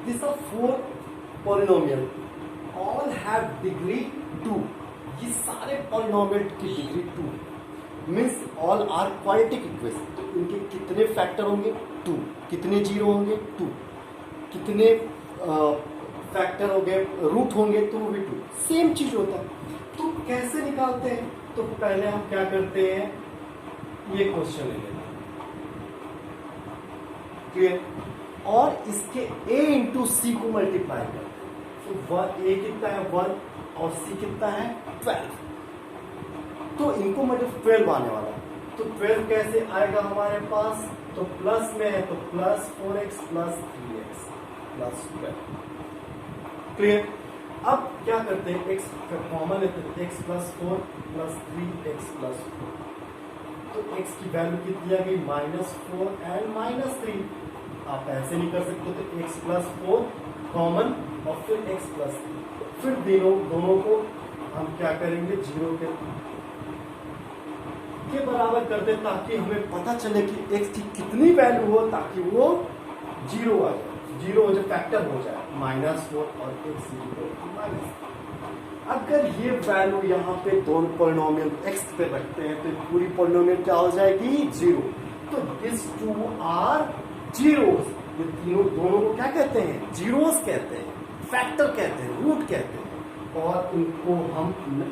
This are 4 polynomial all have degree 2। ये सारे polynomial की degree 2 means all are quadratic equation. तो इनके कितने फैक्टर होंगे? 2। कितने जीरो होंगे? 2। कितने फैक्टर हो गए, रूट होंगे तो वो भी 2। सेम चीज होता है। तो कैसे निकालते हैं? तो पहले हम क्या करते हैं, ये क्वेश्चन ले लेते हैं, क्लियर, और इसके a इंटू सी को मल्टीप्लाई करते हैं। तो a कितना है 1 और c कितना है 12। तो इनको मतलब 12 आने वाला है। तो 12 कैसे आएगा हमारे पास? तो प्लस में है तो plus 4x plus 3x plus 12, clear. अब क्या करते हैं, x कॉमन लेते हैं, x plus 4 plus 3x plus 4। तो x की वैल्यू कितनी आ गई? -4 एंड -3। आप ऐसे नहीं कर सकते, तो x प्लस 4 कॉमन और फिर x प्लस 3। फिर दोनों को हम क्या करेंगे, 0 के बराबर कर दे, ताकि हमें पता चले कि x की कितनी वैल्यू हो, ताकि वो 0 आ जाए, 0 हो जाए, फैक्टर हो जाए -4 और x -। अगर ये वैल्यू यहाँ पे दोनों पॉलिनोमियल x पे रखते हैं तो पूरी पॉलिनोमियल क्या हो जाएगी? 0। तो दिस 2 आर जीरोस। ये दोनों को क्या कहते हैं? जीरोस कहते हैं, फैक्टर कहते हैं, रूट कहते हैं। और इनको हम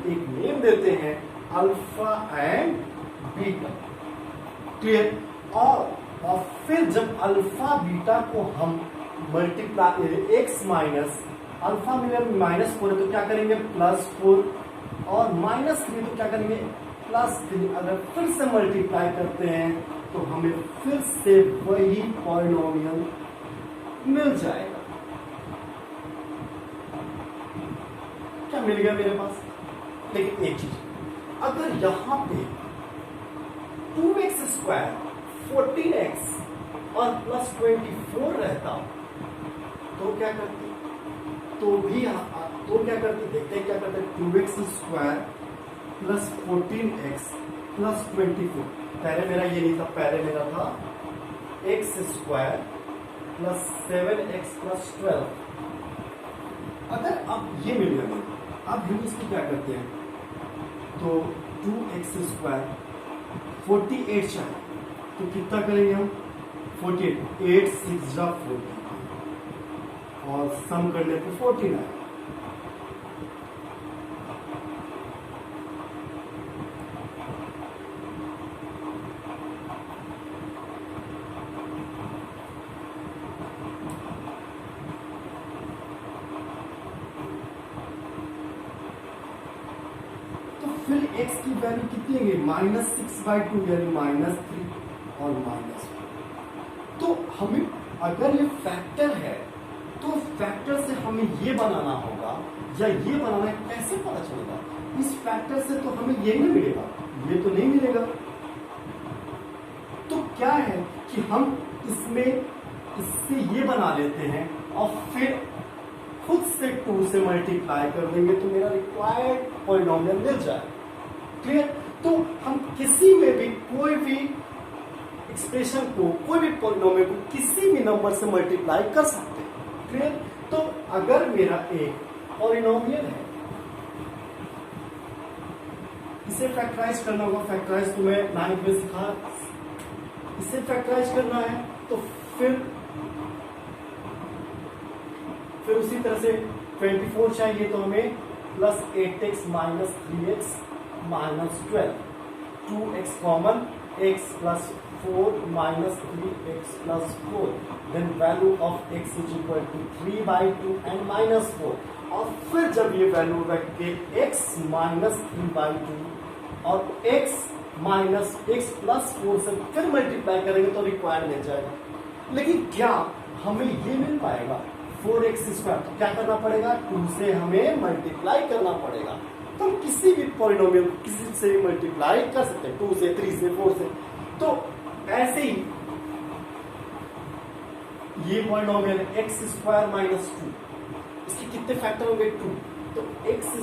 एक नेम देते हैं अल्फा एंड बीटा, क्लियर। और फिर जब अल्फा बीटा को हम मल्टीप्लाई x माइनस अल्फा मिले -4 है तो क्या करेंगे? +4 और -3 तो क्या करेंगे? +3। अगर फिर से मल्टीप्लाई करते हैं तो हमें फिर से वही पॉलिनोमियल मिल जाएगा। क्या मिल गया मेरे पास? लेकिन एक चीज, अगर यहां पे 2x² 14x और +24 रहता तो क्या करते? तो क्या करते? देखते हैं क्या करते हैं। 2x² plus 14x plus 24। पहले मेरा ये नहीं था, पहले मेरा था x² प्लस 7x प्लस 12। अगर अब ये मिल गया, अब हम इसको क्या करते हैं, तो 2x² 48 चाहिए, तो कितना करेंगे हम? 48 8 6 जा 40 और सम करने पे 14 आए। तो फिर x की वैल्यू कितनी है? -6/2 यानी -3 और -4। तो हमें अगर ये फैक्टर है तो फैक्टर से हमें ये बनाना होगा या ये बनाना है, कैसे पता चलेगा? इस फैक्टर से तो हमें ये नहीं मिलेगा, ये तो नहीं मिलेगा। तो क्या है कि हम इससे ये बना लेते हैं और फिर खुद से 2 से मल्टीप्लाई कर देंगे तो मेरा रिक्वायर्ड पॉलिनोमियल मिल जाए, क्लियर। तो हम किसी में भी कोई भी एक्सप्रेशन को, कोई भी पॉलिनोमियल को किसी भी नंबर से मल्टीप्लाई कर सकते हैं, क्लियर। तो अगर मेरा एक पॉलिनोमियल है, इसे फैक्टराइज करना होगा। फैक्टराइज तो मैं 9th में सिखा, इसे फैक्टराइज करना है तो फिर उसी तरह से 24 चाहिए तो हमें +8x - 3x - 12, 2x common, x + 4 - 3x + 4, then value of x is equal to 3/2 and -4। और फिर जब ये वैल्यू रख के x - 3/2 और x + 4 से फिर मल्टीप्लाई करेंगे तो रिक्वायर्ड मिल जाएगा। लेकिन क्या हमें ये मिल पाएगा? 4x², तो क्या करना पड़ेगा? 2 से हमें मल्टीप्लाई करना पड़ेगा। तो हम किसी भी पॉलिनोमियल किसी से मल्टीप्लाई कर सकते हैं, 2 से, 3 से, 4 से। तो ऐसे ही ये पॉलिनोमियल x² - 2, इसके कितने फैक्टर होंगे? 2। तो x²,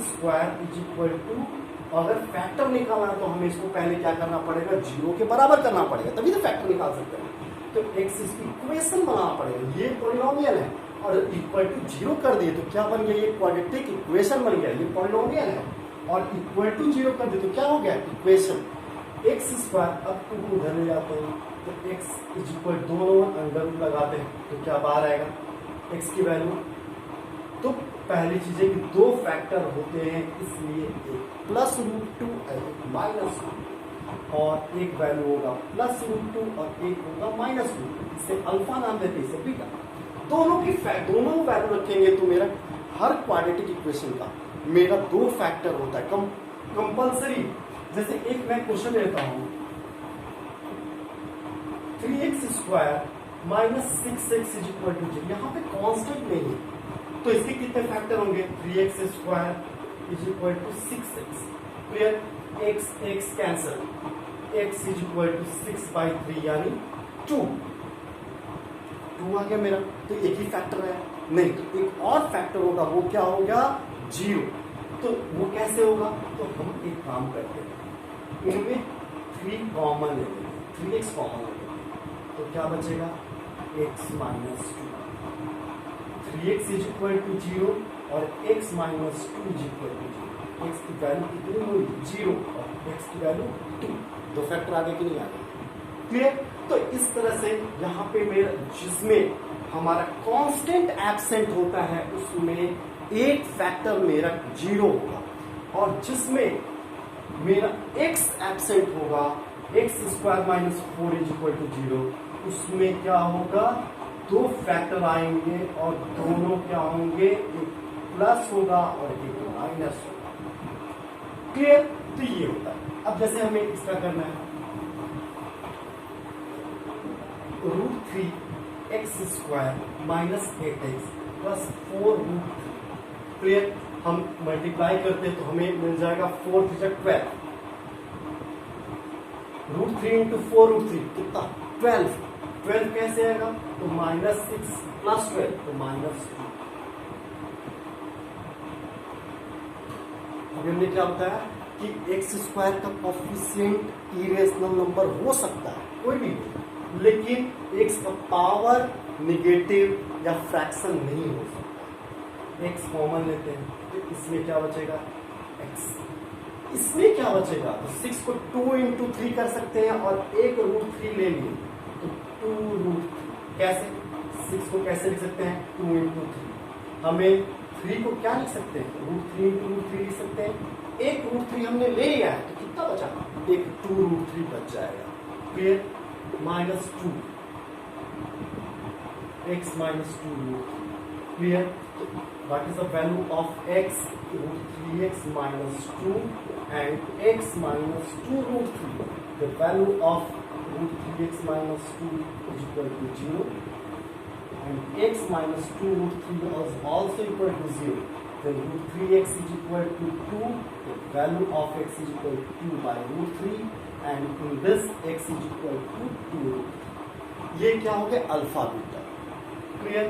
अगर फैक्टर निकालना है तो हमें इसको पहले क्या करना पड़ेगा? 0 के बराबर करना पड़ेगा, तभी तो फैक्टर निकाल सकते हैं। तो x इसकी इक्वेशन बनाना पड़ेगा। ये पॉलिनोमियल है और इक्वल टू 0 कर दिए तो क्या बन गया, ये क्वाड्रेटिक इक्वेशन बन गया, ये पॉलिनोमियल है। और इक्वल टू 0 कर दिए तो क्या हो गया, इक्वेशन एक्स स्क्वायर। अब टू उधर ले जाते हैं तो एक्स इज इक्वल, दोनों अंडर रूट लगाते हैं तो क्या बाहर आएगा एक्स की वैल्यू। तो पहली चीज है कि दो फैक्टर होते हैं, इसलिए एक प्लस रूट 2 और एक माइनस 2, और एक वैल्यू होगा प्लस रूट 2 और एक होगा माइनस 2। इसे अल्फा नाम देते हैं, इसे बीटा। दोनों दोनों वैल्यू रखेंगे तो मेरा हर क्वाड्रेटिक इक्वेशन का मेरा दो फैक्टर होता है कंपल्सरी। जैसे एक मैं क्वेश्चन लेता हूं, 3x square minus 6x is equal to 0। यहाँ पे कांस्टेंट नहीं है तो इसके कितने फैक्टर होंगे, 3x square is equal to 6x, clear, x x cancel, x is equal to 6/3 यानी 2 आ गया मेरा। तो एक ही फैक्टर है नहीं, तो एक और फैक्टर होगा, वो क्या होगा 0। तो वो कैसे होगा, तो हम एक काम करते हैं, इनमें 3 कॉमन ले लेंगे, 3x कॉमन ले लेंगे तो क्या बचेगा x minus 2, 3x is equal to 0 और x minus 2 is equal to 0। x की वैल्यू कितनी हुई 0 और x की वैल्यू 2, दो फैक्टर आगे कि नहीं आगे, क्लियर। तो इस तरह से यहाँ पे मेरा जिसमें हमारा कांस्टेंट एब्सेंट होता है उसमें एक फैक्टर मेरा 0 होगा, और जिसमें मेरा x एब्सेंट होगा, x square minus 4 is equal to 0, उसमें क्या होगा दो फैक्टर आएंगे और दोनों क्या होंगे, एक प्लस होगा और एक माइनस होगा, क्लियर। तो ये होता है। अब जैसे हमें इसका करना है √3x square minus 8x plus 4√3, clear. हम मल्टीप्लाई करते हैं तो हमें मिल जाएगा 4 × 12, √3 × 4√3 कितना 12 कैसे आएगा, तो -6 प्लस 12 तो -2। अभी हमने क्या बताया कि x स्क्वायर का कोफिशिएंट इरेशनल नंबर हो सकता है कोई भी, लेकिन x का पावर निगेटिव या फ्रैक्शन नहीं हो सकता। x कॉमन लेते हैं तो इसमें क्या बचेगा x, इसमें क्या बचेगा, तो 6 को 2 × 3 कर सकते हैं और एक √3 ले लिए तो 2√3। कैसे 6 को कैसे लिख सकते हैं 2 × 3, हमें 3 को क्या लिख सकते हैं √3 × √3 लिख सकते हैं। एक √3 हमने ले लिया है तो कितना बचा, एक 2√3 बच जाएगा, clear. -2 x -2 clear. What is the value of x, √3x -2 and x -2√3। the value of √3x -2 is equal to 0 and x -2√3 is also equal to 0, then √3x is equal to 2, the value of x is equal to 2/√3 and in this x is equal to 2। ये क्या हो गया alpha beta, clear,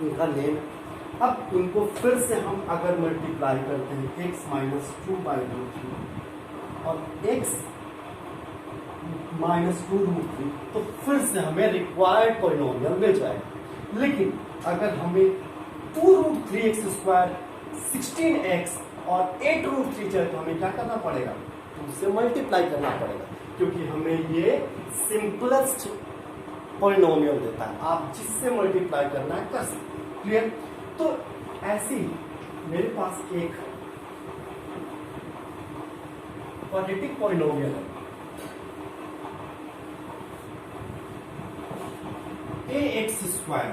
इनका name. अब इनको फिर से हम अगर मल्टीप्लाई करते हैं x -2/√3 और x -2√3 तो फिर से हमें रिक्वायर्ड पॉलिनोमियल मिल जाएगा। लेकिन अगर हमें 2√3x स्क्वायर 16x और 8√3 चाहिए तो हमें क्या करना पड़ेगा, तो उससे मल्टीप्लाई करना पड़ेगा, क्योंकि हमें ये सिंपलेस्ट पॉलिनोमियल देता है। आप जिससे मल्टीप्लाई करना है कर सकते हैं, क्लियर। तो ऐसी मेरे पास एक क्वाड्रेटिक पॉलिनोमियल है ax square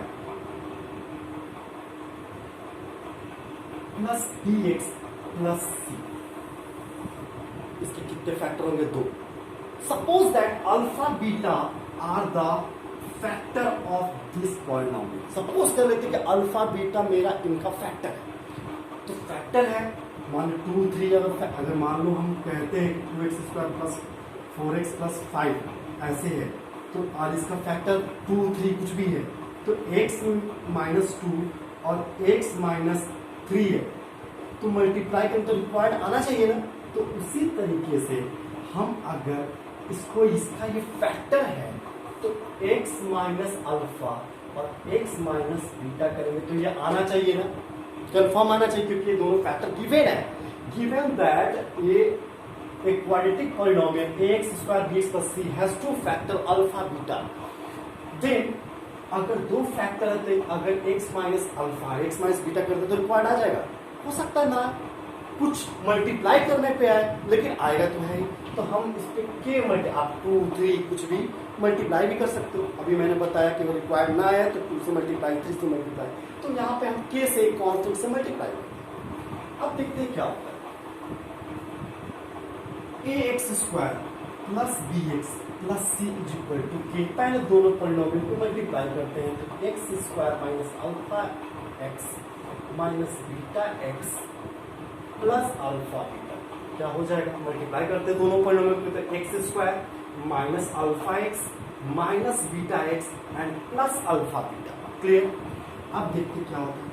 plus bx plus c। इसके कितने फैक्टर होंगे, 2। Suppose that alpha beta are the factor of this polynomial. Suppose कर लेते हैं कि अल्फा बीटा मेरा इनका फैक्टर है, तो फैक्टर है मान 2 3, अगर मान लो हम कहते हैं 2x square plus 4x plus 5 ऐसे है, तो और इसका फैक्टर 2 3 कुछ भी है तो x -2 और x -3 है, तो मल्टीप्लाई करने तो रिक्वायर्ड आना चाहिए ना। तो उसी तरीके से हम अगर इसको इसका ये फैक्टर है तो x माइनस अल्फा और x माइनस बीटा करेंगे तो ये आना चाहिए ना, कंफर्म आना चाहिए, क्योंकि ये दोनों फैक्टर गिवन है। गिवन दैट ये एक quadratic polynomial ax square bx plus c has two factor alpha beta, then अगर दो फैक्टर रहते, अगर x minus alpha x minus beta करते तो रिक्वायर्ड आ जाएगा, हो सकता है ना कुछ मल्टीप्लाई करने पे आए, लेकिन आएगा तो है ही, तो हम इस पे के मल्टी आप 2 3 कुछ भी मल्टीप्लाई भी कर सकते हो। अभी मैंने बताया कि वो रिक्वायर्ड ना आया तो 2 से मल्टीप्लाई 3 से मल्टीप्लाई, तो यहाँ पे हम के से कॉन्स्टेंट से मल्टीप्लाई करेंगे। अब देखते हैं क्या होता है, a x square plus b x plus c is equal to k. पहले दोनों पॉलिनोमियल को मल्टीप्लाई करते हैं, तो x square minus alpha x minus beta x plus alpha beta क्या हो जाएगा, मल्टीप्लाई करते हैं दोनों पॉलिनोमियल को, तो x square minus alpha x minus beta x and plus alpha beta. Clear? अब देखते क्या होता है,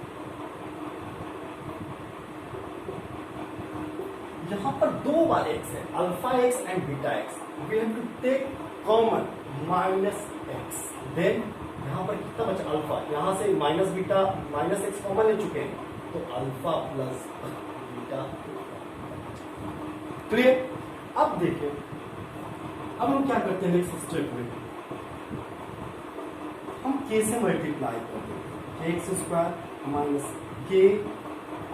यहां पर दो बार एक्स है, alpha x and beta x, we have to take common minus x, then यहां पर कितना बचा अल्फा, यहां से minus beta minus x common ले चुके हैं, तो अल्फा प्लस बीटा। क्लियर? अब देखिए, अब हम क्या करते हैं नेक्स्ट स्टेप में, हम के से मल्टीप्लाई करते हैं, एक्स स्क्वायर माइनस के,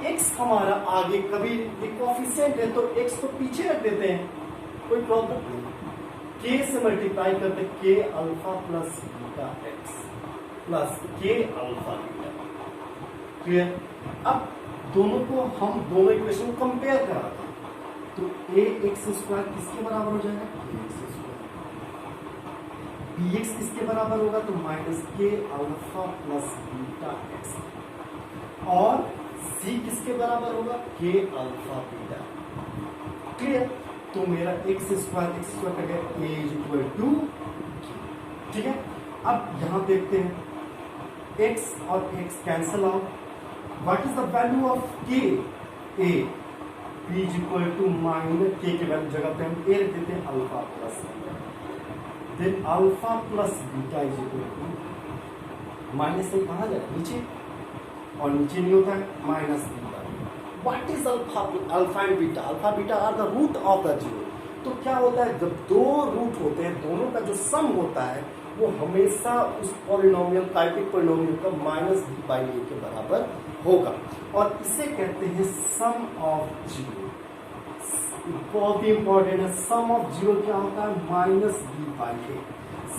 एक्स हमारा आगे कभी ये कोफिशिएंट है तो एक्स को पीछे रख देते हैं, कोई प्रॉब्लम नहीं, के से मल्टीप्लाई करते के alpha plus beta x plus के अल्फा बीटा। क्लियर? अब दोनों को हम दोनों इक्वेशन को कंपेयर कराते हैं, तो ए एक्स स्क्वायर किसके बराबर हो जाएगा, बी एक्स किसके बराबर होगा, तो माइनस के अल्फा प्लस बीटा एक्स, और सी किसके बराबर होगा, के अल्फा बीटा। क्लियर? तो मेरा एक्स स्क्वायर का गया ए इज इक्वल टू, ठीक है। अब यहां देखते हैं एक्स और x cancel out, what is the value of k, a p is equal to minus k value जगह पे हम ए रख देते हैं alpha plus beta, then alpha plus beta is equal to minus से कहां जाए नीचे, और नीचे नहीं होता है minus beta. What is alpha and beta, alpha beta are the root of the zero. तो क्या होता है, जब दो रूट होते हैं दोनों का जो सम होता है वो हमेशा उस पॉलिनोमियल क्वाड्रेटिक पॉलिनोमियल का माइनस बी बाई ए के बराबर होगा, और इसे कहते हैं सम ऑफ जीरो। बहुत ही इंपॉर्टेंट है, सम ऑफ जीरो क्या होता है, minus B by a,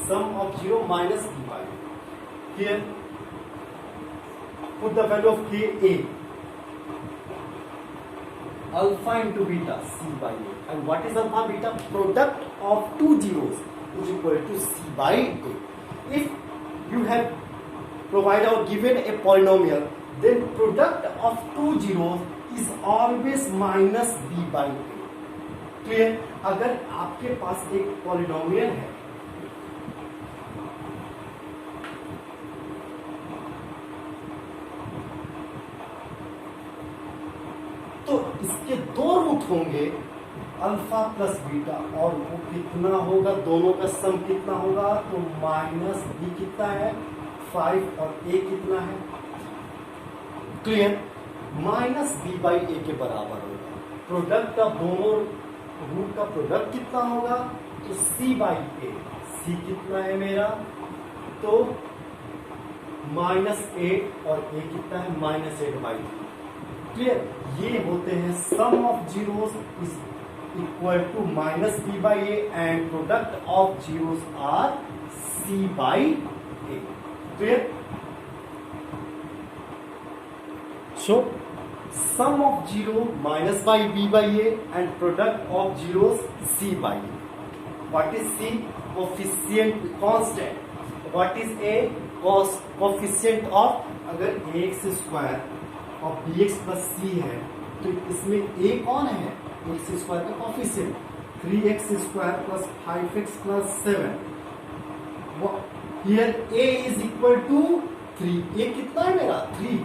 sum of zero minus B by A. Clear? Put the value of K A, alpha into beta C by A, and what is alpha beta? Product of two zeros is equal to C by A. If you have provided or given a polynomial, then product of two zeros is always minus B by A. Clear? अगर आपके पास एक polynomial है, तो इसके दो root होंगे alpha plus beta, और वो कितना होगा, दोनों का सम कितना होगा, तो माइनस बी कितना है 5 और ए कितना है, क्लियर, माइनस बी बाई ए के बराबर होगा। प्रोडक्ट का दोनों रूट का प्रोडक्ट कितना होगा, तो सी बाई ए, सी कितना है मेरा, तो -8 और ए कितना है -8/3। क्लियर? ये होते हैं sum of zeros is equal to minus B by A and product of zeros are C by A. Clear? So sum of zero minus by B by A and product of zeros C by A. What is C? Coefficient constant. What is A? Coefficient of, अगर X square और B x plus C है तो इसमें A कौन है, X square का coefficient, 3x square plus 5x plus 7। Here a is equal to 3, a कितना है मेरा 3,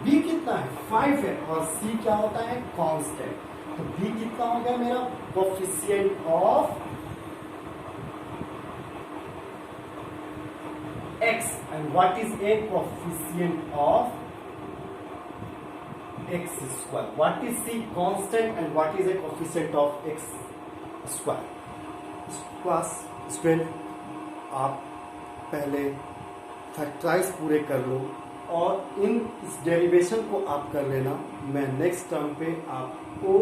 बी कितना है 5 है, और सी क्या होता है कांस्टेंट, तो बी कितना हो गया मेरा coefficient of x and what is a coefficient of x square. What is c constant and what is a coefficient of x square. Class student आप पहले फैक्टराइज पूरे कर लो और इस डेरिवेशन को आप कर लेना। मैं नेक्स्ट टर्म पे आपको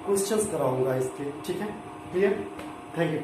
क्वेश्चंस कराऊंगा इसके, ठीक है? क्लियर? Thank you.